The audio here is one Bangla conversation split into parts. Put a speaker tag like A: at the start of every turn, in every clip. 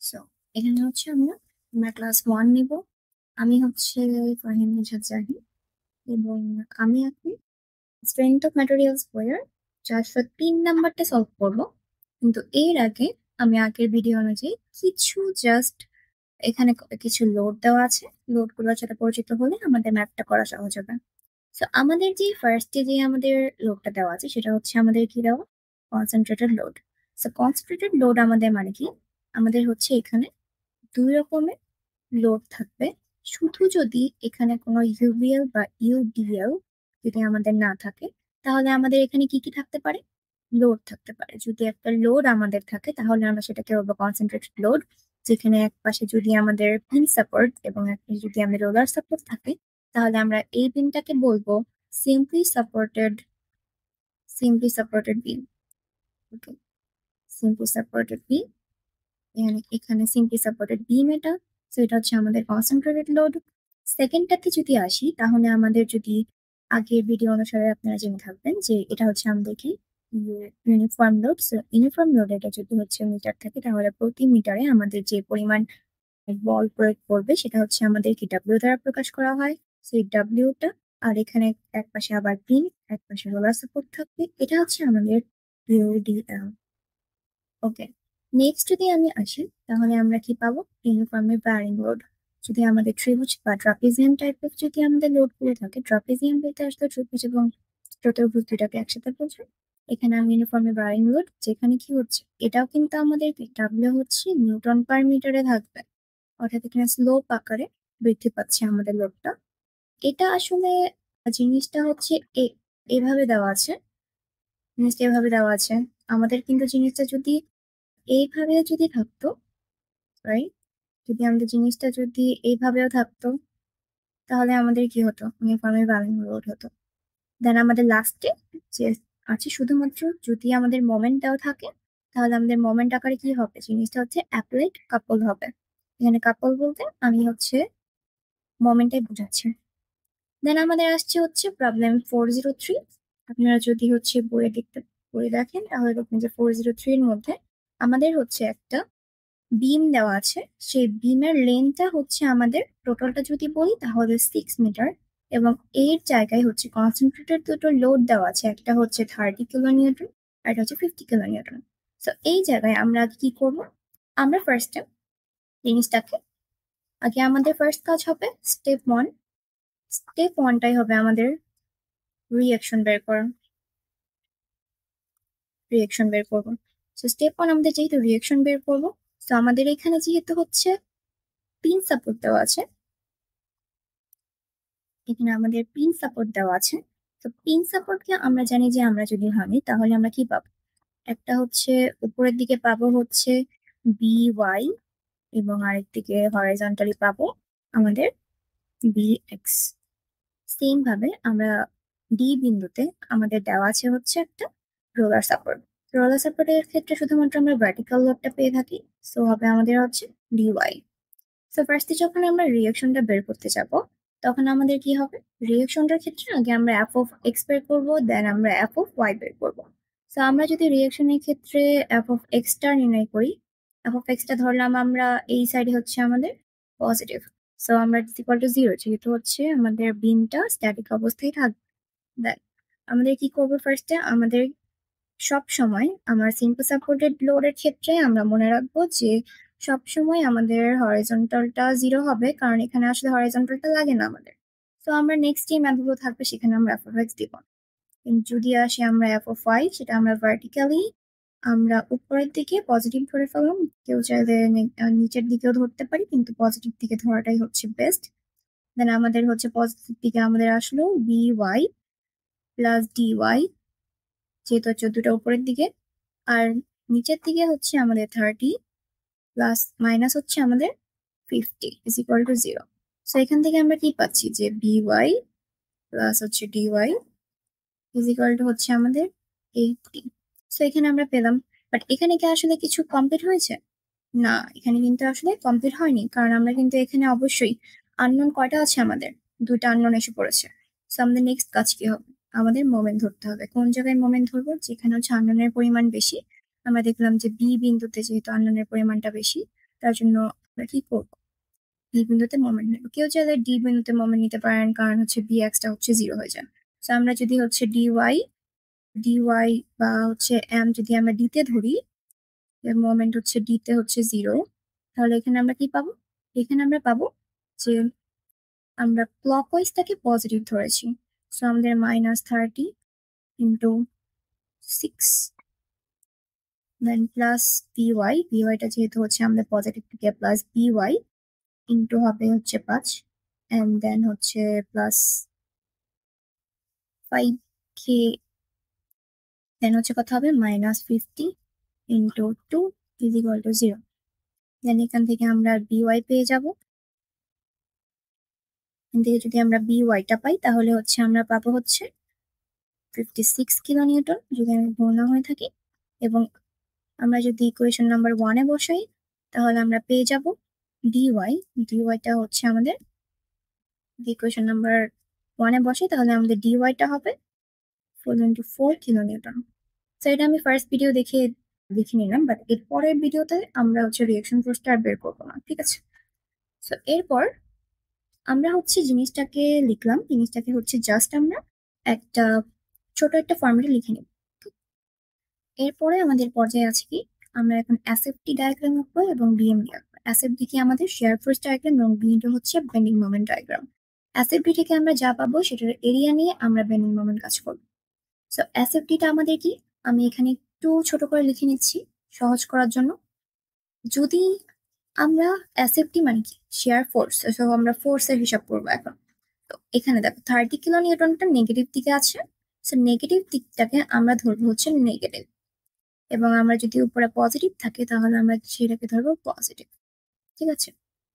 A: সো এখানে হচ্ছে আমরা ক্লাস 1 নিব। আমি হচ্ছে ফাহিম নিশাত জাহি এবং আমি এখন স্ট্রেংথ অফ ম্যাটেরিয়ালস বইয়ের 403 নাম্বারটা সলভ করব। কিন্তু এর আগে আমি আগের ভিডিও অনুযায়ী কিছু জাস্ট এখানে কিছু লোড দেওয়া আছে, লোড গুলোর সাথে পরিচিত হলে আমাদের ম্যাথটা করা সহজ হবে। সো আমাদের যে ফার্স্টে যে আমাদের লোডটা দেওয়া আছে সেটা হচ্ছে আমাদের কি দেওয়া, concentrated load. So concentrated load আমাদের মানে কি, আমাদের হচ্ছে এখানে দুই রকমের লোড থাকবে। শুধু যদি এখানে কোনো ইউভিএল বা ইউডিএল যদি আমাদের না থাকে, তাহলে আমাদের এখানে কি কি থাকতে পারে, লোড থাকতে পারে। যদি একটা লোড আমাদের থাকে তাহলে আমরা সেটাকে বলবো কনসেন্ট্রেটেড লোড, যেখানে এক পাশে যদি আমাদের পিন সাপোর্ট এবং এক পাশে যদি আমাদের রোলার সাপোর্ট থাকে, তাহলে আমরা এই পিনটাকে বলবো সিম্পলি সাপোর্টেড, বিম। ওকে, সিম্পলি সাপোর্টেড বিম। এখানে সিম্পলি সাপোর্টেড বিম এটা। তো এটা হচ্ছে আমাদের কনসেন্ট্রেটেড লোড। সেকেন্ডটাতে যদি আসি, তাহলে আমাদের যদি আগের ভিডিও অনুসারে আপনারা জেনে থাকবেন যে এটা হচ্ছে আমাদের কি, ইউনিফর্ম লোড। ইউনিফর্ম লোড এটা যদি হচ্ছে মিটার থাকে, তাহলে প্রতি মিটারে আমাদের যে পরিমাণ বল প্রয়োগ করবে সেটা হচ্ছে আমাদের কি ডাব্লিউ দ্বারা প্রকাশ করা হয়। সেই ডাব্লিউটা, আর এখানে এক পাশে আবার পিন, এক পাশে রোলার সাপোর্ট থাকবে, এটা হচ্ছে আমাদের ইউডিএল। ওকে, নেক্সট যদি আমি আসি, তাহলে আমরা কি পাবো, ইউনিফর্মের ব্যারিং লোড। যদি আমাদের ত্রিভুজ বা ট্রাপিজিয়াম টাইপের যদি আমাদের লোড করে থাকে, ট্রাপিজিয়াম বলতে আসলে ত্রিভুজ এবং চতুর্ভুজ দুটাকে একসাথে বোঝায়। এখানে আমি ইউনিফর্মের ব্যারিং লোড, যেখানে কি হচ্ছে, এটাও কিন্তু আমাদের ডাব্লিউ হচ্ছে নিউটন পার মিটারে থাকবে, অর্থাৎ এখানে স্লোপ আকারে বৃদ্ধি পাচ্ছে আমাদের লোডটা। এটা আসলে জিনিসটা হচ্ছে এভাবে দেওয়া আছে, জিনিসটা এভাবে দেওয়া আছে। আমাদের কিন্তু জিনিসটা যদি এইভাবে যদি থাকতো, রাইট, যদি আমাদের জিনিসটা যদি এইভাবেও থাকতো, তাহলে আমাদের কি হতো, ইউনিফর্মের ব্যারিং লোড হতো। দেন আমাদের লাস্টে যে আছে শুধুমাত্র যদি আমাদের মোমেন্ট দেওয়া থাকে, তাহলে আমাদের মোমেন্ট আকারে কি হবে, জিনিসটা হচ্ছে অ্যাপ্লাইড কাপল হবে। এখানে কাপল বলতে আমি হচ্ছে মোমেন্টটাই বোঝাচ্ছি। দেন আমাদের আসছে হচ্ছে প্রবলেম 403। আপনারা যদি হচ্ছে বইয়ে দেখেন, তাহলে দেখবেন যে 403 এর মধ্যে আমাদের হচ্ছে একটা বিম দেওয়া আছে। সেই বিমের লেন্থটা হচ্ছে আমাদের, টোটালটা যদি বলি তাহলে 6 মিটার, এবং এর জায়গায় হচ্ছে কনসেন্ট্রেটেড দুটো লোড দেওয়া আছে, একটা হচ্ছে 30 কিলো নিউটন আর একটা হচ্ছে 50 কিলো নিউটন। তো এই জায়গায় আমরা কি করব, আমরা ফার্স্টে জিনিসটাকে, আগে আমাদের ফার্স্ট কাজ হবে স্টেপ 1। স্টেপ 1টাই হবে আমাদের রিয়াকশন বের করা, রিয়াকশন বের করবো। তো স্টেপ 1 আমাদের যেহেতু রিয়াকশন বের করবো, তো আমাদের এখানে যেহেতু হচ্ছে পিন সাপোর্ট দেওয়া আছে, এখানে আমাদের পিন সাপোর্ট দেওয়া আছে। তো পিন সাপোর্টকে আমরা জানি যে আমরা যদি ভাঙি তাহলে আমরা কি পাবো, একটা হচ্ছে উপরের দিকে পাবো হচ্ছে বি ওয়াই, এবং আরেক দিকে হরাইজন্টালি পাবো আমাদের বি এক্স। সেম ভাবে আমরা ডি বিন্দুতে আমাদের দেওয়া আছে হচ্ছে একটা রোলার সাপোর্ট। রোলার সাপোর্টের ক্ষেত্রে শুধুমাত্র আমরা ভার্টিক্যাল লোডটা পেয়ে থাকি, সো হবে আমাদের হচ্ছে ডিওয়াই। তো ফার্স্টে যখন আমরা রিয়াকশনটা বের করতে যাব, তখন আমাদের কি হবে, রিয়াকশনটার ক্ষেত্রে আগে আমরা এফ অফ এক্স বের করবো, দেন আমরা এফ অফ ওয়াই বের করবো। তো আমরা যদি রিয়াকশনের ক্ষেত্রে এফ অফ এক্সটা নির্ণয় করি, এফ অফ এক্সটা ধরলাম আমরা এই সাইডে হচ্ছে আমাদের পজিটিভ। সো আমরা ইকুয়াল টু 0, যেহেতু হচ্ছে আমাদের বিমটা স্ট্যাটিক অবস্থায় থাকবে। দেন আমাদের কি করবো, ফার্স্টে আমাদের সব সময় আমার সিম্পল সাপোর্টেড লোডের ক্ষেত্রে আমরা মনে রাখবো যে সব সময় আমাদের হরাইজন্টালটা 0 হবে, কারণ এখানে আসলে হরাইজন্টালটা লাগে না আমাদের। তো আমরা নেক্সট যে ম্যাথগুলো থাকবে সেখানে আমরা এফ অফ এক্স দিব। কিন্তু যদি আসি আমরা এফ অফ ওয়াই, সেটা আমরা ভার্টিক্যালি আমরা উপরের দিকে পজিটিভ ধরে ফেললাম। কেউ চাইলে নিচের দিকেও ধরতে পারি, কিন্তু পজিটিভ দিকে ধরাটাই হচ্ছে বেস্ট। দেন আমাদের হচ্ছে পজিটিভ দিকে আমাদের আসলো B Y plus D Y, যেহেতু হচ্ছে দুটো উপরের দিকে, আর নিচের দিকে হচ্ছে আমাদের 30 প্লাস মাইনাস হচ্ছে আমাদের 50 ইজ ইকুয়াল টু 0। সো এখান থেকে আমরা কি পাচ্ছি যে বি ওয়াই প্লাস হচ্ছে D Y is equal to হচ্ছে আমাদের 80। সো এখানে আমরা পেলাম। বাট এখানে কি আসলে কিছু কমপ্লিট হয়েছে? না, এখানে কিন্তু আসলে কমপ্লিট হয়নি, কারণ আমরা কিন্তু এখানে অবশ্যই আননোন কয়টা আছে, আমাদের দুইটা আননোন এসে পড়েছে। সো আমাদের নেক্সট কাজ কি হবে, আমাদের মোমেন্ট ধরতে হবে। কোন জায়গায় মোমেন্ট ধরবো, যেখানে হচ্ছে আননোনের পরিমাণ বেশি। আমরা দেখলাম যে বি বিন্দুতে যেহেতু আননোনের পরিমাণটা বেশি, তার জন্য আমরা কি করবো, ডি বিন্দুতে মোমেন্ট নেব। কেউ চাইলে ডি বিন্দুতে মোমেন্ট নিতে পারেন, কারণ হচ্ছে bx-টা হচ্ছে 0 হয়ে যায়। তো আমরা যদি হচ্ছে dy বা হচ্ছে m যদি আমরা d তে ধরি, মোমেন্ট হচ্ছে d তে হচ্ছে 0, তাহলে এখানে আমরা কি পাবো? এখানে আমরা পাবো যে আমরা ক্লকওয়াইজ তাকে পজিটিভ ধরেছি, সো আমাদের -30 ইন্টু 6 দেন প্লাস টা যেহেতু হচ্ছে আমাদের পজিটিভ থেকে প্লাস by ইন্টু হবে হচ্ছে 5 এন্ড দেন হচ্ছে প্লাস 5k দেন হচ্ছে কত হবে -50 ইন্টু 2 ইজ ইকুয়াল টু 0। দেন এখান থেকে আমরা by পেয়ে যাব। এখান থেকে যদি আমরা by-টা পাই তাহলে হচ্ছে আমরা পাবো হচ্ছে 56 কিলো নিউটন যদি আমি ভুল না হয়ে থাকি। এবং আমরা যদি ইকুয়েশন নাম্বার 1-এ বসাই তাহলে আমরা পেয়ে যাব dy-টা হচ্ছে আমাদের, ইকুয়েশন নাম্বার 1-এ বসাই তাহলে আমাদের dy-টা হবে 4 কিলো নিউটন। তো এটা আমি ফার্স্ট ভিডিও দেখে নিলাম, বাট এর পরের ভিডিওতে আমরা হচ্ছে রিঅ্যাকশন ফোর্সটা আর বের করবো না, ঠিক আছে? তো এরপর আমরা হচ্ছে জিনিসটাকে লিখলাম, জিনিসটাকে হচ্ছে জাস্ট আমরা একটা ছোট একটা ফর্মেটে লিখে নিব। এরপরে আমাদের পর্যায়ে আছে কি, আমরা এখন এসএফটি ডায়াগ্রাম আঁকবো এবং বিএমডি আঁকবো। এসএফডি কি আমাদের শেয়ার ফোর্স ডায়াগ্রাম এবং বিএমডি হচ্ছে বেন্ডিং মোমেন্ট ডায়াগ্রাম। এসএফডি থেকে আমরা যা পাবো সেটার এরিয়া নিয়ে আমরা বেন্ডিং মোমেন্ট কাজ করবো। সো এসএফডিটা আমাদের কি, আমি এখানে একটু ছোট করে লিখে নিচ্ছি সহজ করার জন্য। যদি আমরা এসএফটি মানে কি, শেয়ার ফোর্স, সো আমরা ফোর্সের হিসাব করবো এখন। তো এখানে দেখো 30 কিলো নিউটনটা নেগেটিভ দিকে আছে, সো নেগেটিভ দিকটাকে আমরা ধরবো হচ্ছে নেগেটিভ, এবং আমরা যদি উপরে পজিটিভ থাকে তাহলে আমরা সেটাকে ধরবো পজিটিভ, ঠিক আছে?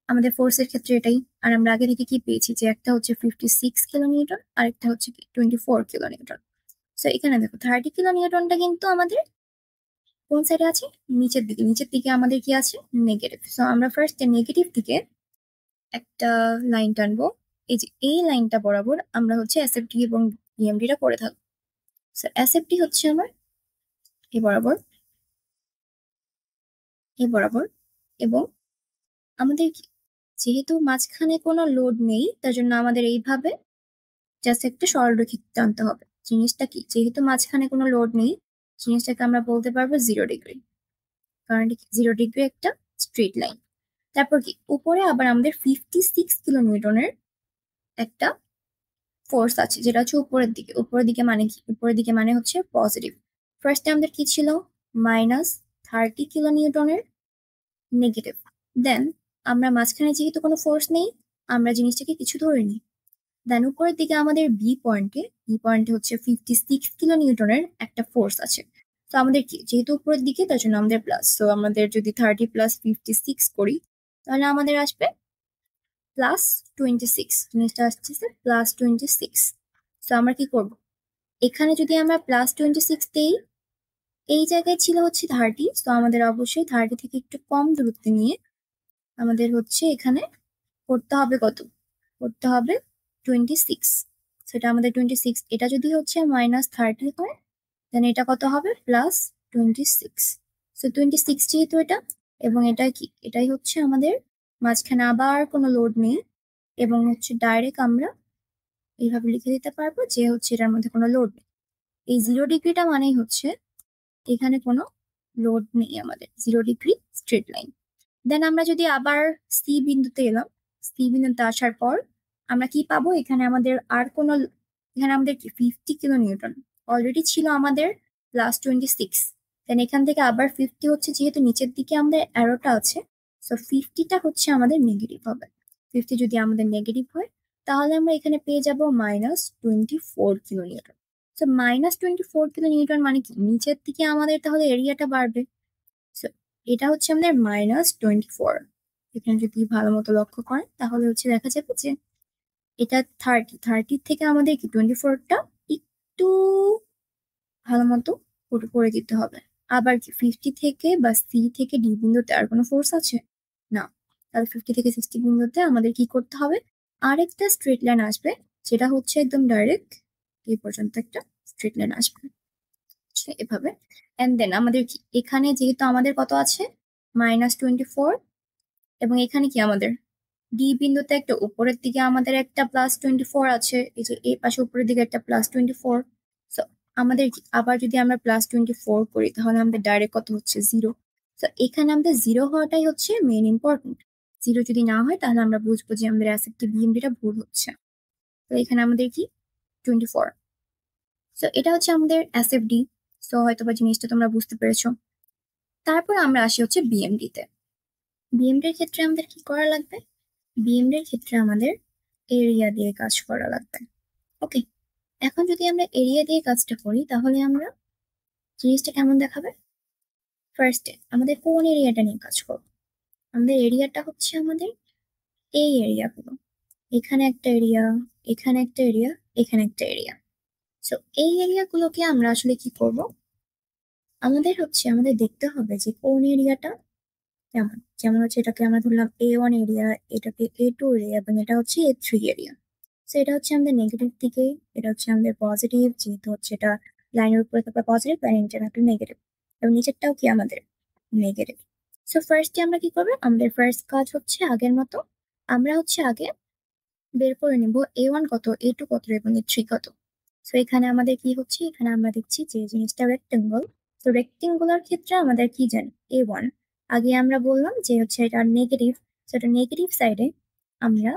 A: আমাদের ফোর্সের ক্ষেত্রে এটাই। আর আমরা আগে থেকে কি পেয়েছি যে একটা হচ্ছে 56 কিলো নিউটন আর একটা হচ্ছে কি 24 কিলো নিউটন। সো এখানে দেখো 30 কিলো নিউটনটা কিন্তু আমাদের কোন সাইডে আছে, নিচের দিকে। নিচের দিকে আমাদের কি আছে, নেগেটিভ। সো আমরা ফার্স্ট নেগেটিভ দিকে একটা লাইন টানবো, এই যে এই লাইনটা বরাবর আমরা হচ্ছে এসএফডি এবং বিএমডিটা করে থাকবো। সো এসএফডি হচ্ছে আমার এই বরাবর, এই বরাবর, এবং আমাদের যেহেতু মাঝখানে কোনো লোড নেই তার জন্য আমাদের এইভাবে জাস্ট একটা সরলরেখা টানতে হবে। জিনিসটা কি, যেহেতু মাঝখানে কোনো লোড নেই, জিনিসটাকে আমরা বলতে পারবো 0 ডিগ্রি, কারণ 0 ডিগ্রি একটা স্ট্রেট লাইন। তারপর কি, উপরে আবার আমাদের 56 কিলো নিউটনের একটা ফোর্স আছে যেটা হচ্ছে উপরের দিকে। উপরের দিকে মানে কি, উপরের দিকে মানে হচ্ছে পজিটিভ। ফার্স্টে আমাদের কি ছিল, -30 কিলো নিউটনের নেগেটিভ। দেন আমরা মাঝখানে যেহেতু কোনো ফোর্স নেই, আমরা জিনিসটাকে কিছু ধরে নিই। দেন উপরের দিকে আমাদের বি পয়েন্টে হচ্ছে 56 কিলো নিউটনের একটা ফোর্স আছে। তো আমাদের কি, যেহেতু উপরের দিকে তার জন্য আমাদের প্লাস, তো আমাদের যদি 30 + 56 করি তাহলে আমাদের আসবে +26, জিনিসটা আসছে +26। তো আমরা কি করব, এখানে যদি আমরা +26 দেই, এই জায়গায় ছিল হচ্ছে 30, তো আমাদের অবশ্যই 30 থেকে একটু কম দূরত্বে নিয়ে আমাদের হচ্ছে এখানে করতে হবে কত, করতে হবে 26। সেটা আমাদের 26, এটা যদি হচ্ছে -30 হয় দেন এটা কত হবে +26। সো 26 যেহেতু এটা, এবং এটা কি, এটাই হচ্ছে আমাদের মাঝখানে আবার কোনো লোড নেই, এবং হচ্ছে ডাইরেক্ট আমরা এইভাবে লিখে দিতে পারবো যে হচ্ছে এটার মধ্যে কোনো লোড নেই। এই 0 ডিগ্রিটা মানেই হচ্ছে এখানে কোনো লোড নেই, আমাদের 0 ডিগ্রি স্ট্রেট লাইন। দেন আমরা যদি আবার সি বিন্দুতে এলাম, সি বিন্দুতে আসার পর আমরা কি পাবো, এখানে আমাদের আর কোনো, এখানে আমাদের কি 50 কিলো নিউটন অলরেডি ছিল আমাদের +26। দেন এখান থেকে আবার 50 হচ্ছে, যেহেতু নিচের দিকে আমাদের অ্যারোটা আছে, সো 50টা হচ্ছে আমাদের নেগেটিভ হবে। 50 যদি আমাদের নেগেটিভ হয় তাহলে আমরা এখানে পেয়ে যাব -24 কিলো নিউটন। তো -24 কিলো নিউটন মানে কি, নিচের দিকে আমাদের তাহলে এরিয়াটা বাড়বে। So, এটা হচ্ছে আমাদের -24। এখানে যদি ভালো মতো লক্ষ্য করেন তাহলে হচ্ছে দেখা যাবে যে এটা 30 থেকে আমাদের কি 24টা একটু ভালো মতো করে দিতে হবে। আবার কি 50 থেকে বা সি থেকে ডি বিন্দুতে আর কোনো ফোর্স আছে না, তাহলে 50 থেকে 60 বিন্দুতে আমাদের কি করতে হবে, আরেকটা স্ট্রেট লাইন আসবে, যেটা হচ্ছে একদম ডাইরেক্ট এই পর্যন্ত একটা স্ট্রেট লাইন আসবে এভাবে। এন্ড দেন আমাদের কি, এখানে যেহেতু আমাদের কত আছে -24, এবং এখানে কি আমাদের ডি বিন্দুতে একটা উপরের দিকে আমাদের একটা +24 আছে, এই যে এই পাশে উপরের দিকে একটা +24। সো আমাদের আবার যদি আমরা +24 করি তাহলে আমাদের ডাইরেক্ট কত হচ্ছে 0। তো এখানে আমাদের 0 হওয়াটাই হচ্ছে মেইন ইম্পর্টেন্ট। 0 যদি না হয় তাহলে আমরা বুঝবো যে আমাদের অ্যাসেপ্টিভ বিএমডিটা ভুল হচ্ছে। তো এখানে আমাদের কি 24। সো এটা হচ্ছে আমাদের অ্যাসেপ্ট-ডি। সো হয়তো বা জিনিসটা তোমরা বুঝতে পেরেছো। তারপর আমরা আসি হচ্ছে বিএমডিতে। বিএমডির ক্ষেত্রে আমাদের কি করা লাগবে? বিএমডির ক্ষেত্রে আমাদের এরিয়া দিয়ে কাজ করা লাগবে। ওকে, এখন যদি আমরা এরিয়া দিয়ে কাজটা করি তাহলে আমরা জিনিসটা কেমন দেখাবে? ফার্স্টে আমাদের কোন এরিয়াটা নিয়ে কাজ করব? আমাদের এরিয়াটা হচ্ছে আমাদের এই এরিয়াগুলো। এখানে একটা এরিয়া, এখানে একটা এরিয়া, এখানে একটা এরিয়া। সো এই এরিয়াগুলোকে আমরা আসলে কি করব? আমাদের দেখতে হবে যে কোন এরিয়াটা কেমন। যেমন হচ্ছে এটাকে আমরা ধরলাম A1 এরিয়া, এটাকে A2 এরিয়া, এবং এটা হচ্ছে A3 এরিয়া। তো এটা হচ্ছে আমাদের নেগেটিভ দিকে, এটা হচ্ছে আমাদের পজিটিভ, যেহেতু হচ্ছে এটা লাইনের উপরে থাকা পজিটিভ, লাইনের নিচে থাকলে নেগেটিভ, এবং নিচেরটাও কি আমাদের নেগেটিভ। সো ফার্স্টে আমরা কি করবো? আমাদের ফার্স্ট কাজ হচ্ছে আগের মতো, আমরা হচ্ছে আগে বের করে নিব A1 কত, A2 কত, এবং A3 কত। সো এখানে আমাদের কি হচ্ছে, এখানে আমরা দেখছি যে জিনিসটা রেক্টেঙ্গল। তো রেক্টেঙ্গুলার ক্ষেত্রে আমাদের কি জানি, A1 আগে আমরা বললাম যে হচ্ছে এটা নেগেটিভ। সো এটা নেগেটিভ সাইডে আমরা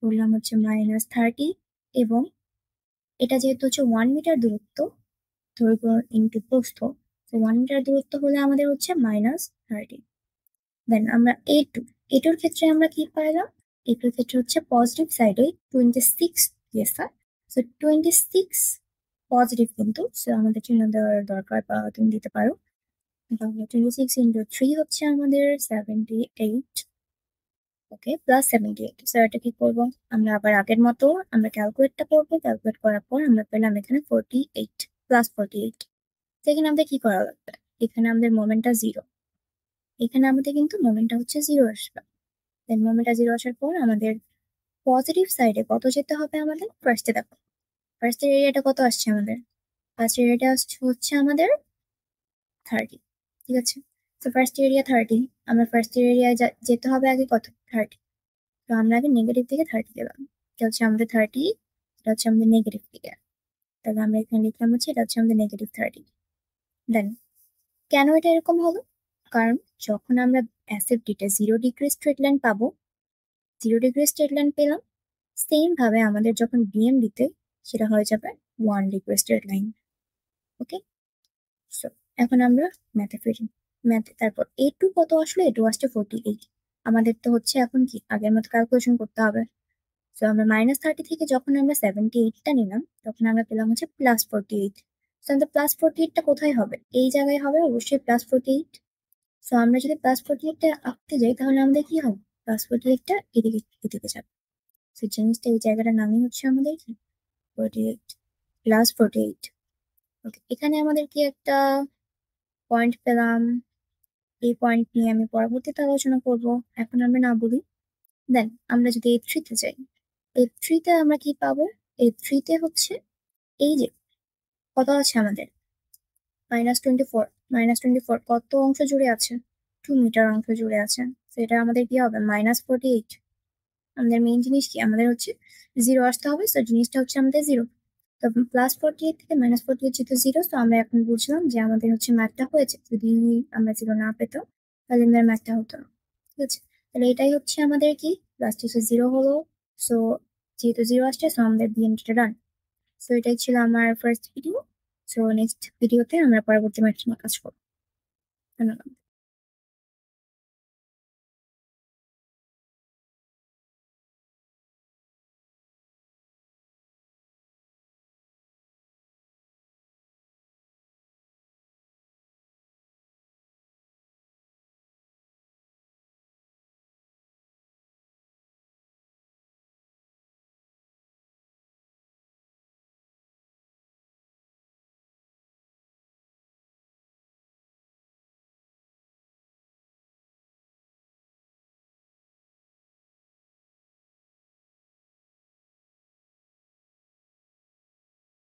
A: বললাম হচ্ছে -30, এবং এটা যেহেতু হচ্ছে 1 মিটার দূরত্ব, দৈর্ঘ্য ইন্টু প্রস্থ, তো 1 মিটার দূরত্ব হলে আমাদের হচ্ছে -30। দেন আমরা A2 ক্ষেত্রে আমরা কি পাইলাম? A2 ক্ষেত্রে হচ্ছে পজিটিভ সাইডে 26 দিয়েছে। সো 26 পজিটিভ কিন্তু, সো আমাদের চিহ্ন দেওয়ার দরকার, বা তুমি দিতে পারো। তাহলে 26 ইন্টু 3 হচ্ছে আমাদের 78। ওকে, +78। সো এটা কি করবো? আমরা আবার আগের মতো আমরা ক্যালকুলেটটা করবো। ক্যালকুলেট করার পর আমরা পেলাম এখানে 48, +48। তো এখানে আমাদের কি করা লাগবে? এখানে আমাদের মোমেন্টটা 0। এখানে আমাদের কিন্তু মোমেন্টটা হচ্ছে 0 আসবে। দেন মোমেন্টটা 0 আসার পর আমাদের পজিটিভ সাইডে কত যেতে হবে আমাদের? ফার্স্টে দেখো, ফার্স্টের এরিয়াটা কত আসছে আমাদের? ফার্স্ট এরিয়াটা হচ্ছে আমাদের 30। ঠিক আছে, তো ফার্স্ট এরিয়া 30। আমরা ফার্স্ট এরিয়ায় যেতে হবে আগে কত? 30। তো আমরা আগে নেগেটিভ দিকে 30 গেলাম। এটা হচ্ছে আমাদের 30, এটা হচ্ছে আমাদের নেগেটিভ দিকে। তাহলে আমরা এখানে লিখলাম হচ্ছে এটা হচ্ছে আমাদের -30। দেন কেন এটা এরকম হলো? কারণ যখন আমরা অ্যাসেপ্ট-ডিতে 0 ডিগ্রি স্ট্রেট লাইন পাবো, 0 ডিগ্রি স্ট্রেট লাইন পেলাম, সেম ভাবে আমাদের যখন বিএমডিতে সেটা হয়ে যাবে 1 ডিগ্রি স্ট্রেট লাইন। ওকে, সো এখন আমরা ম্যাথে ফিরি। ম্যাথে তারপর A2 কত আসলো? A2 আসছে 48। আমাদের তো হচ্ছে এখন কি আগের মতো ক্যালকুলেশন করতে হবে। সো আমরা -30 থেকে যখন আমরা 78টা নিলাম তখন আমরা পেলাম হচ্ছে +48। সো আমাদের +48টা কোথায় হবে? এই জায়গায় হবে অবশ্যই +48। সো আমরা যদি +48টা আঁকতে যাই তাহলে আমাদের কি হবে? +48টা এদিকে যাবে। সো জিনিসটা এই জায়গাটার নামই হচ্ছে আমাদের কি 48, +48। ওকে, এখানে আমাদের কি একটা পয়েন্ট পেলাম। এই পয়েন্ট নিয়ে আমি পরবর্তীতে আলোচনা করব, এখন আমরা না বলি। দেন আমরা যদি A3-তে যাই, A3-তে আমরা কি পাবো? A3-তে হচ্ছে এই যে কত আছে আমাদের -24। -24 কত অংশ জুড়ে আছে? 2 মিটার অংশ জুড়ে আছে। তো এটা আমাদের কি হবে? -48। আমাদের মেইন জিনিস কি? আমাদের হচ্ছে 0 আসতে হবে। তো জিনিসটা হচ্ছে আমাদের 0। তো +48 থেকে -48 যেহেতু 0, তো আমরা এখন বুঝলাম যে আমাদের হচ্ছে ম্যাথটা হয়েছে। যদি আমরা 0 না পেতাম তাহলে আমাদের ম্যাথটা হতো না। ঠিক আছে, তাহলে এটাই হচ্ছে আমাদের কি লাস্ট হচ্ছে 0 হলো। সো যেহেতু 0 আসছে, সো আমাদের বিএমডিটা ডান। সো এটাই ছিল আমার ফার্স্ট ভিডিও। সো নেক্সট ভিডিওতে আমরা পরবর্তী ম্যাথ নিয়ে কাজ করবো। ধন্যবাদ।